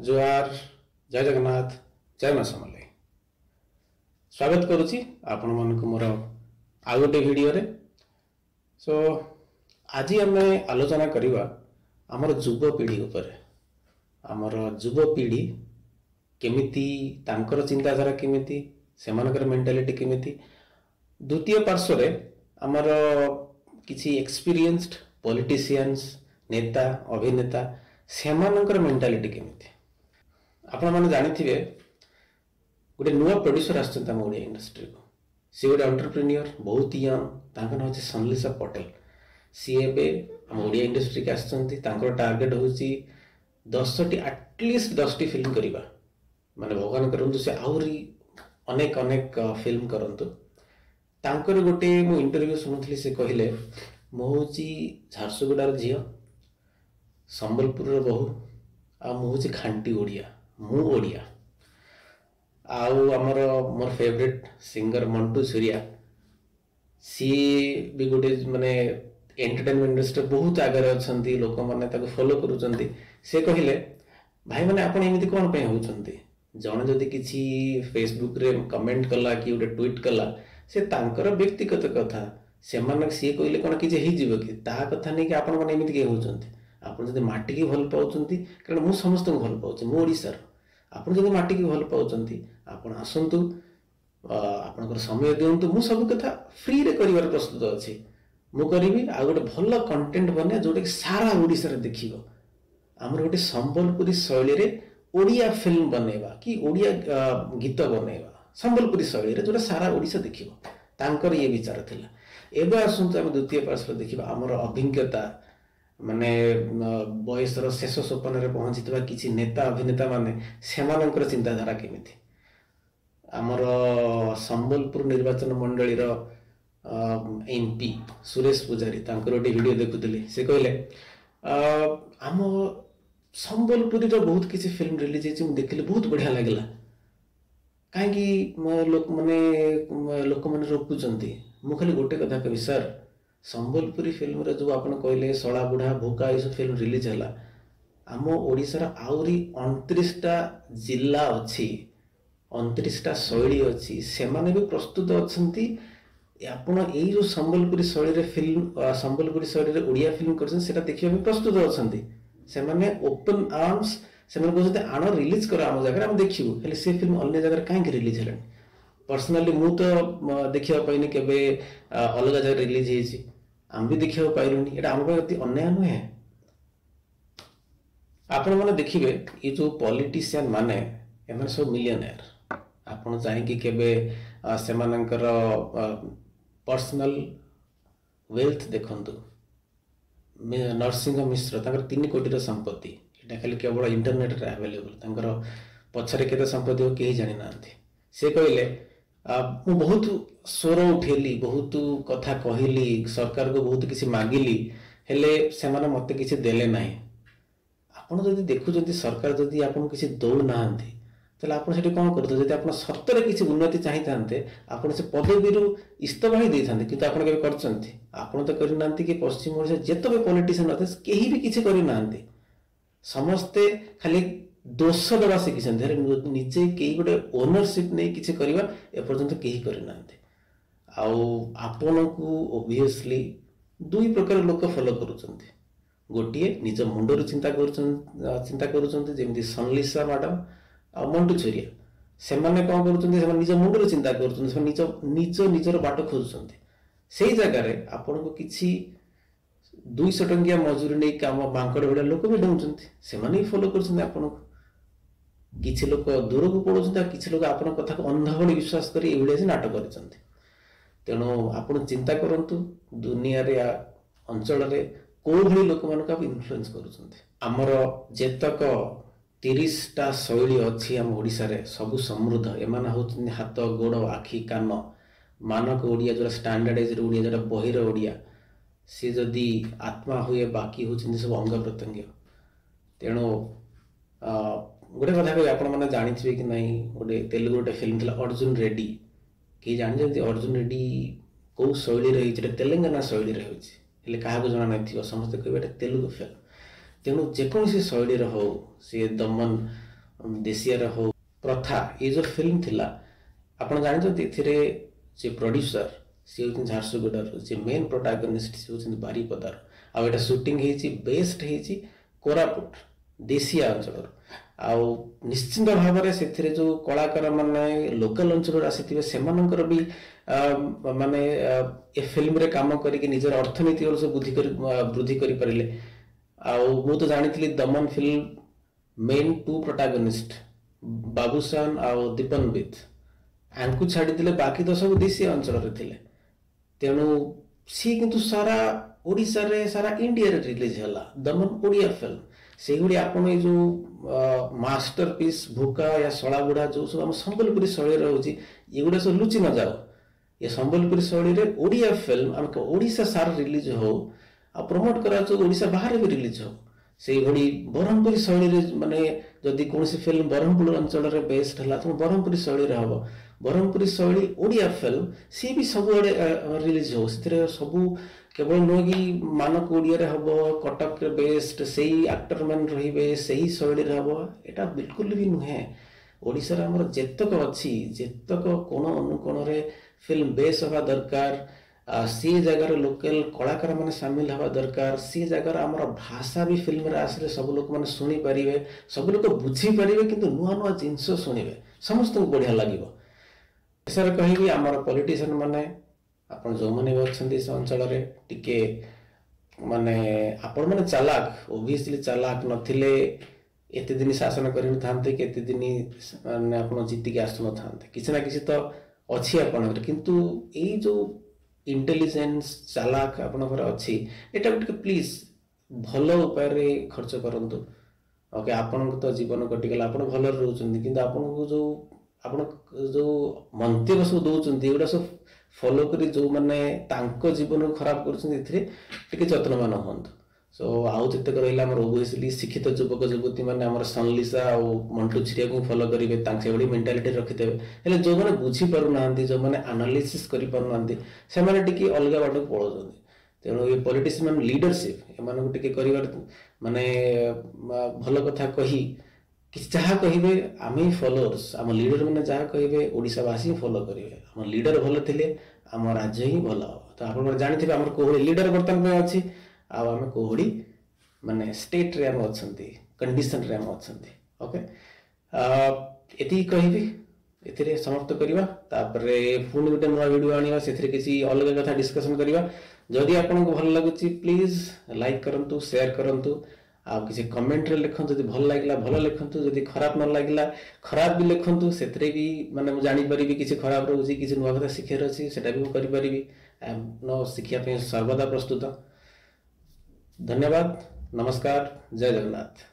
जुआर जय जगन्नाथ जय मां समलेई स्वागत करुच्ची आपण मन को मोर आ गोटे वीडियो रे। सो आज आम आलोचना करवा आमर युवपीढ़ी उपर। आमर युवपीढ़ी केमिति तांकर चिंताधारा केमिति सेमानकर मेंटालिटी केमिति द्वितीय पार्श्व रे आमर किछि एक्सपीरियंस्ड पॉलिटिशियंस नेता अभिनेता सेमानकर मेंटालिटी केमिति। आपण माने जानिथिबे गोटे नुआ प्रोड्यूसर आछन ओडिया इंडस्ट्री को। सी गोटे एंटरप्रेन्योर बहुत यंग तांका नाम होछि संलिसा पटेल। सी एबे हम ओडिया इंडस्ट्री के आछंती। तांकर टार्गेट होछि 10टी एटलिस्ट 10टी फिल्म करिबा। माने भगवान करंतु से आउरी अनेक अनेक फिल्म करंतु। तांकर गोटे मु इंटरव्यू सुनुथली से कहिले मो होछि झारसुगुडार झियो संबलपुर रो बहु आ मु होछि खांटी ओडिया मु ओडिया। आउ आमर मोर फेवरेट सिंगर मंटू सूर्या सी भी गोटे माने एंटरटेनमेंट इंडस्ट्री बहुत आगे अच्छी लोक मैंने फॉलो करुँच। से कहले भाई मैंने आप एमती कौन पे होउछंती जने जदि किसी फेसबुक रे कमेंट कला कि गोटे ट्वीट कला से तांकर व्यक्तिगत कथा से माने सी कहले कौन कि हे जीव कि ता कथा नहीं कि आपण माने एमती के होउछंती। आपण जदि माटी की भल पाउछंती कारण मु समस्त को भल पाउछि मु ओडिसार। आपण जदि माटी की भल पाउछंती आपण आसंतु आपनकर समय दियंतु मु सब कथा फ्री रे करिवार प्रस्तुत अछि। मु करिवि आ गोटे भल कंटेंट बने जोटे सारा ओडिसा रे देखिबो। हमर गोटे संबलपुरी शैली रे ओडिया फिल्म बनेबा कि ओडिया गीत बनेबा संबलपुरी शैली रे जोटे सारा ओडिसा देखिबो। तांकर ये विचार थिला। एबे आसंतु हम द्वितीय पार्श्व देखिबा हमर अभिज्ञता माने बयसर शेष सोपान रे पहुंचीतबा किछि नेता अभिनेता माने सेमानकर चिंताधारा केमिति। आमर संबलपुर निर्वाचन मंडली रो एमपी सुरेश पुजारी तांकर गोटे वीडियो देखुतली। से कहले आम संबलपुरी रो बहुत किछि फिल्म रिलीज हेछि मु देखिले बहुत बढ़िया लागला। काहेकि लोक माने रोकुचंती। मु खाली गोटे कथा कहबि सर संबलपुरी फिल्म रे जो आपन कहले सड़ा बुढ़ा भोका इस फिल्म रिलीज हला आम ओडिसा आउरी 29टा जिला अच्छी 29टा शैली अच्छी सेमाने भी प्रस्तुत अच्छी। आपण ए जो संबलपुरी शैली रे फिल्म संबलपुरी शैली रे ओडिया फिल्म करछन सेटा देखिबा भी प्रस्तुत अच्छी। सेमाने ओपन आर्म्स सेमाने कहते आण रिलीज कर आम जगह हम देखिबु हेले से फिल्म अन्य जगह काहे रिलीज हलन। पर्सनली मु तो देखिबा पाइनी केबे अलग जगह रिलीज हेछि आम भी देखिबा पाइलुनी। एटा हम अति अन्याय नुहे। आपण माने देखिबे ये जो पॉलिटिशियन माने एमन सब मिलियनेयर आपण चाहे कि केबे सेमानकर पर्सनल वेल्थ देखंतु। नरसिंह मिश्र ताकर 3 कोटी रो संपत्ति एटा खाली केवल इंटरनेट रे अवेलेबल। ताकर पछरे केते संपत्ति हो केही जानि नांती। से कहले मु बहुत स्वर उठेली बहुत कथा कहली सरकार को बहुत किसी मागिली हेले सेमाने मते किसी देले नाही। आपण जदि देखुचंती सरकार जदि आपन किसी दौ नांती तले आपण सेठी कोन करतो जदि आपण सत्तरे किसी उन्नति चाहितांते आपण से पदवीरु इस्तफा ही देथांते किंतु आपण केबे करचंती आपण तो करि नांती कि पश्चिम ओडिसा जेतबे पॉलिटिशियन अते केही भी किसी करि नांती। समस्ते खाली दोष देवा शिखिछन निजे कई गोटे ओनरशिप नहीं किसी करवा एपर्यंत कहीं करना। आपण को ओबियसली दुई प्रकार लोक फॉलो करुचंती। गोटे निज मुंडर चिंता करुचंती जेमती संलिसा मैडम आ मंटू छुरिया से माने कौन करुचंती से निज मुंडर चिंता करुचंती निज निज निजर बाट खोजुचंती। सेही जगह रे आपण को किछि 200 टंकिया मजूरी नहीं काम बांकड़ भड़ा लोक भी डौचंती से माने फॉलो करुचंती। आपण किछि लोक दूर को पड़ोचंती किछि लोक आपण कथा को अंधा भली विश्वास करी एभଳି से नाटक करचंती। तेणु आपण चिंता करंतु दुनिया रे अंचल रे कोन भली लोक मान का इन्फ्लुएंस करूचंती। हमर जेतक 30टा शैली अछि हम ओडिसा रे सब समृद्ध एमान होचंती हाथ गोड़ आखि कान मानक ओडिया जो स्टैंडर्डाइज ओडिया जो बहिर ओडिया से जदि आत्मा हुए बाकी होचंती सब अंग प्रत्यंग। तेणु गोटे कथा कह आपण मैंने जानी कि नहीं गोटे तेलुगु गोटे फिल्म थी अर्जुन रेड्डी कि जानी अर्जुन रेड्डी कौ शैली रही तेलंगाना शैली रही क्या जना नहीं समस्त कहे तेलुगु फिल्म। तेणु जेकोसी शैली हो सी दमन देशियार हो प्रथा ये जो फिल्म थिला आपण जानते एथिरे जे प्रोड्यूसर सी होती झारसुगुड़ार जे मेन प्रोटागनिस्ट सी होती बारिपदार आ एटा शूटिंग हेची बेस्ट हेची कोरापुट देशिया अंचल आउ निश्चिंत भाव में से जो कलाकार माने लोकल अंचल आसी सेमानंकर भी माने ए फिल्म रे काम करके निजर अर्थनीति और वृद्धि कर पारे मु तो जानी दमन फिल्म मेन टू प्रोटागनिस्ट बाबूसान आउ दीपनविद आंकु छाड़ी बाकी तो सब देशी अंचल थे तेणु सी किंतु सारा ओडिशा रे सारा इंडिया रे रिलीज हला दमन ओडिया फिल्म से गुड़ी आपण ये जो मास्टरपीस भूका या शलाबुढ़ा जो सब आम संबलपुरी शैली रोचे ये गुड़ा सब लुचि न जाओ ये संबलपुरी शैली रे ओडिया फिल्म आम ओडिशा सार रिलीज हो आ प्रमोट करा ओडिशा बाहर भी रिलीज हो से भली ब्रह्मपुरी शैली रे माने जदि कौन फिल्म ब्रह्मपुर अंचल रे बेस्ट हला तो ब्रह्मपुरी शैली रे हबो ब्रह्मपुरी शैली ओडिया फिल्म सी भी सब रिलीज हो से सबू केवल नुह कि मानक ओडिया हम कटक बेस्ट से एक्टर मान रे से शैली हम यहाँ बिल्कुल भी नुहे ओडिशा आमर जेतक अच्छी जेतक कोण अनुकोण फिल्म बेस हवा दरकार सी जगार लोकल कलाकार मैंने सामिल हवा दरकार सी जगार आमर भाषा भी फिल्म आसले सब लोक मैंने शुणी पारे सब लोक बुझी पारे कि नुआ नुआ जिनस शुणे समस्त बढ़िया लगे सर कहि आमर पॉलिटिशियन माने आपण जो माने अच्छा अंचल टिके माने आपण माने चालाक ओबियसली चालाक नथिले एते दिन शासन करि थांते कि एते दिन माने आपण जीति के आसु न थांते किछि ना किछि तो अछि आपण किंतु ए जो इंटेलिजेंस चालाक आपण पर अछि एटा टिके प्लीज भलो उपाय रे खर्च करंतु ओके आपण तो जीवन कटि गला आपण भलो रहउछन किंतु आपण को जो आपण जो मंतव्य सब दउछन एगुडा सब फॉलो करी जो माने तांको जीवन को खराब करछन एथिरे टिके जत्नमान होंतु सो आउ जते रहिला हमर ओबियसली शिक्षित युवक युवती माने हमर सनलिसा और मंटू छिरिया को फॉलो करिवे तांके बडी मेंटालिटी रखितेबे हेले जो माने बुझी पारु नांती जो माने एनालिसिस करि पारु नांती से माने टिके अलगा बाटो पळोजन तेणु ये पॉलिटिशियन मान लीडरशिप एमान को टिके करिवार माने भलो कथा कही कि जहाँ कहे आम फॉलोअर्स आम लीडर मैंने जहाँ कहे ओडिशावासी फॉलो करेंगे आम लीडर भल थे आम राज्य ही भल हम तो आप जानते आम कोहड़ी लीडर बर्तमान अच्छी आम कोहड़ी माने स्टेट रे आम अच्छा कंडीशन रे आम अच्छा ओके ये कहबी ए समाप्त करवा पुणी गोटे नुआ वीडियो आने से किसी अलग कथा डिस्कसन करवा जदि आपको भल लगुच प्लीज लाइक करूँ शेयर करूँ आ किसी कमेंट रे लिखंतु जदि भल लागला भल लिखंतु जदि खराब न लागला खराब भी लिखंतु सेतरे भी माने मु जानि परिबी किसी खराब रहउची किसी नुवा कथा शिखेर अछि सेटा भी करि परिबी आई एम नो शिखिया पे सर्वदा प्रस्तुत धन्यवाद नमस्कार जय जगन्नाथ।